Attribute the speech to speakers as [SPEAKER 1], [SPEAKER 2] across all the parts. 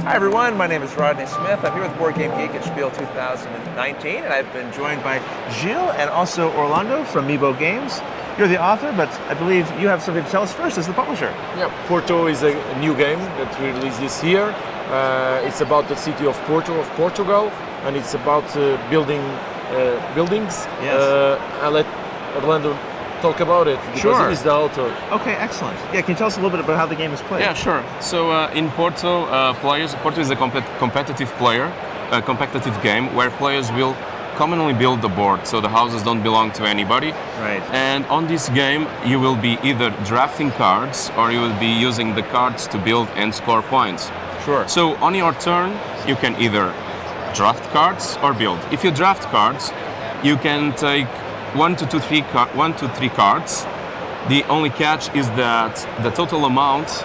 [SPEAKER 1] Hi everyone, my name is Rodney Smith. I'm here with BoardGameGeek at SPIEL 2019, and I've been joined by Gilles and also Orlando from Games. You're the author, but I believe you have something to tell us first as the publisher.
[SPEAKER 2] Yeah, Porto is a new game that we released this year. It's about the city of Porto, of Portugal, and it's about building buildings.
[SPEAKER 1] Yes.
[SPEAKER 2] I'll let Orlando talk about it because he's the author.
[SPEAKER 1] Okay, excellent. Yeah, can you tell us a little bit about how the game is played?
[SPEAKER 3] Yeah, sure. So in Porto, Porto is a competitive game where players will commonly build the board, so the houses don't belong to anybody.
[SPEAKER 1] Right.
[SPEAKER 3] And on this game, you will be either drafting cards or you will be using the cards to build and score points.
[SPEAKER 1] Sure.
[SPEAKER 3] So on your turn, you can either draft cards or build. If you draft cards, you can take one to three cards. The only catch is that the total amount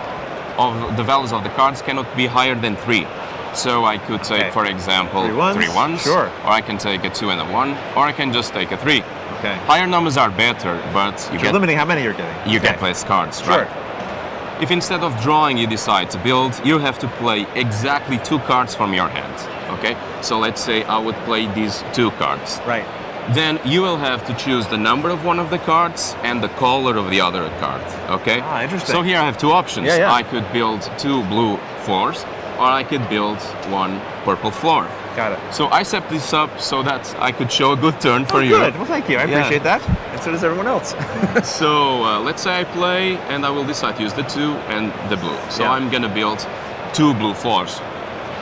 [SPEAKER 3] of the values of the cards cannot be higher than 3. So I could take, for example, 3 ones,
[SPEAKER 1] sure.
[SPEAKER 3] Or I can take a 2 and a 1, or I can just take a 3.
[SPEAKER 1] Okay.
[SPEAKER 3] Higher numbers are better, but
[SPEAKER 1] you're limiting how many you're getting.
[SPEAKER 3] You get less cards,
[SPEAKER 1] sure.
[SPEAKER 3] right? If instead of drawing you decide to build, you have to play exactly 2 cards from your hand. Okay. So let's say I would play these 2 cards.
[SPEAKER 1] Right.
[SPEAKER 3] Then you will have to choose the number of one of the cards and the color of the other card, okay?
[SPEAKER 1] Ah, interesting.
[SPEAKER 3] So here I have 2 options.
[SPEAKER 1] Yeah.
[SPEAKER 3] I could build 2 blue floors, or I could build 1 purple floor.
[SPEAKER 1] Got it.
[SPEAKER 3] So I set this up so that I could show a good turn for you.
[SPEAKER 1] Good. Well, thank you. I appreciate that. And so does everyone else.
[SPEAKER 3] So let's say I play, and I will decide to use the 2 and the blue. So I'm gonna build 2 blue floors.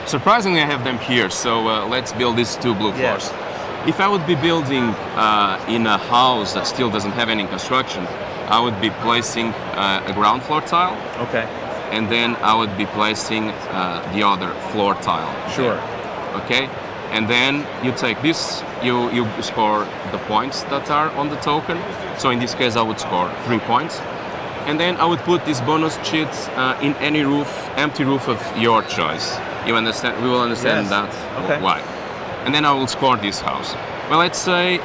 [SPEAKER 3] Surprisingly, I have them here, so let's build these 2 blue floors. If I would be building in a house that still doesn't have any construction, I would be placing a ground floor tile.
[SPEAKER 1] Okay.
[SPEAKER 3] And then I would be placing the other floor tile.
[SPEAKER 1] Sure.
[SPEAKER 3] There. Okay. And then you take this, you score the points that are on the token. So in this case, I would score 3 points. And then I would put this bonus cheat in any empty roof of your choice. You understand? We will understand that why. And then I will score this house. Well, let's say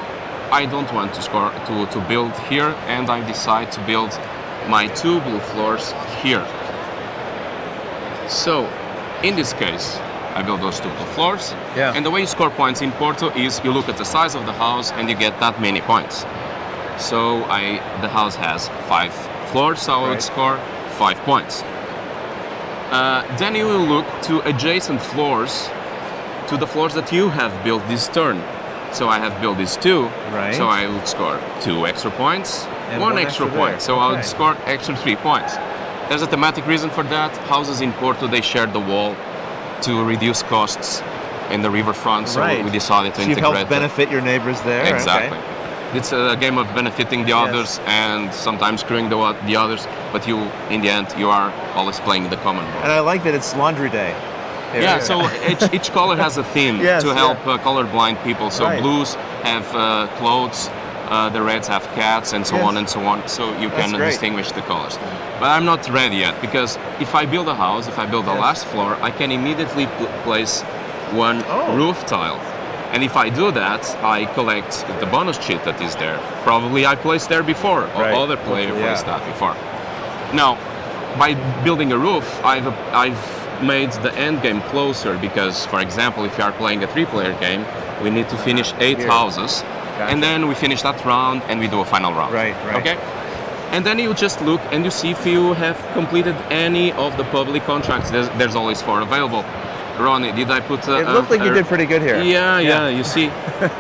[SPEAKER 3] I don't want to build here, and I decide to build my 2 blue floors here. So, in this case, I build those 2 blue floors.
[SPEAKER 1] Yeah.
[SPEAKER 3] And the way you score points in Porto is you look at the size of the house and you get that many points. So the house has 5 floors, so I would score 5 points. Then you will look to adjacent floors to the floors that you have built this turn. So I have built these 2, so I would score 2 extra points, and 1 extra point. So I would score extra 3 points. There's a thematic reason for that. Houses in Porto, they share the wall to reduce costs in the riverfront, so we decided to integrate.
[SPEAKER 1] You help benefit your neighbors there.
[SPEAKER 3] Exactly. Okay. It's a game of benefiting the others and sometimes screwing the others, but in the end, you are always playing the common board.
[SPEAKER 1] And I like that it's laundry day.
[SPEAKER 3] Yeah, so each color has a theme to help colorblind people. So blues have clothes, the reds have cats, and so on and so on. So you can distinguish the colors. But I'm not ready yet, because if I build a house, if I build the last floor, I can immediately place 1 roof tile. And if I do that, I collect the bonus cheat that is there. Probably I placed there before, or other player placed that before. Now, by building a roof, I've made the end game closer, because, for example, if you are playing a 3-player game, we need to finish 8 houses, and then we finish that round and we do a final round.
[SPEAKER 1] Right.
[SPEAKER 3] Okay. And then you just look and you see if you have completed any of the public contracts. There's always 4 available. Ronnie, did I put?
[SPEAKER 1] It looked like you did pretty good here.
[SPEAKER 3] Yeah. You see,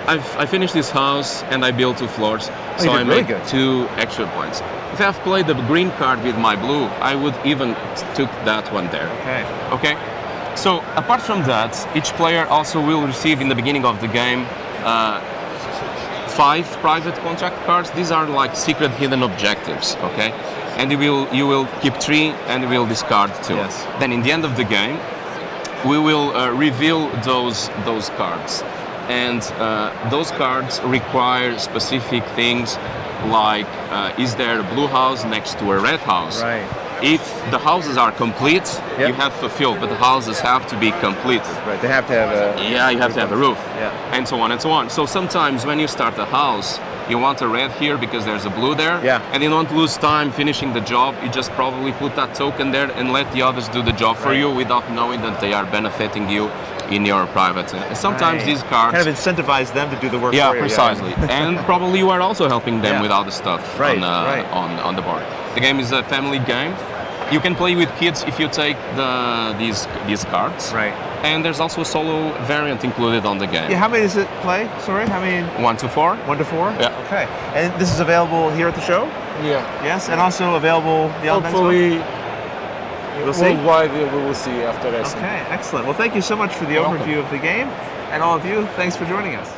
[SPEAKER 3] I finished this house and I built 2 floors, so I made 2 extra points. If I have played the green card with my blue, I would even took that one there. Okay. So apart from that, each player also will receive in the beginning of the game 5 private contract cards. These are like secret hidden objectives. Okay, and you will keep 3 and you will discard 2.
[SPEAKER 1] Yes.
[SPEAKER 3] Then in the end of the game, we will reveal those cards, and those cards require specific things like is there a blue house next to a red house?
[SPEAKER 1] Right.
[SPEAKER 3] If the houses are complete, you have fulfilled, but the houses have to be completed.
[SPEAKER 1] Right, they have to have a...
[SPEAKER 3] Yeah, you have to have a roof.
[SPEAKER 1] Yeah.
[SPEAKER 3] And so on and so on. So sometimes when you start a house, you want a red here because there's a blue there, and you don't lose time finishing the job. You just probably put that token there and let the others do the job for you without knowing that they are benefiting you in your private. Sometimes these cards
[SPEAKER 1] kind of incentivize them to do the work for you.
[SPEAKER 3] Precisely. And probably you are also helping them with other stuff on the board. The game is a family game. You can play with kids if you take these cards.
[SPEAKER 1] Right.
[SPEAKER 3] And there's also a solo variant included on the game.
[SPEAKER 1] Yeah, how many does it play? Sorry, how many?
[SPEAKER 3] 1 to 4.
[SPEAKER 1] 1 to 4?
[SPEAKER 3] Yeah.
[SPEAKER 1] Okay. And this is available here at the show?
[SPEAKER 2] Yeah.
[SPEAKER 1] Yes, and also available beyond
[SPEAKER 2] hopefully
[SPEAKER 1] we'll see.
[SPEAKER 2] Worldwide, we will see after that.
[SPEAKER 1] Okay, excellent. Well, thank you so much for the overview of the game. And all of you, thanks for joining us.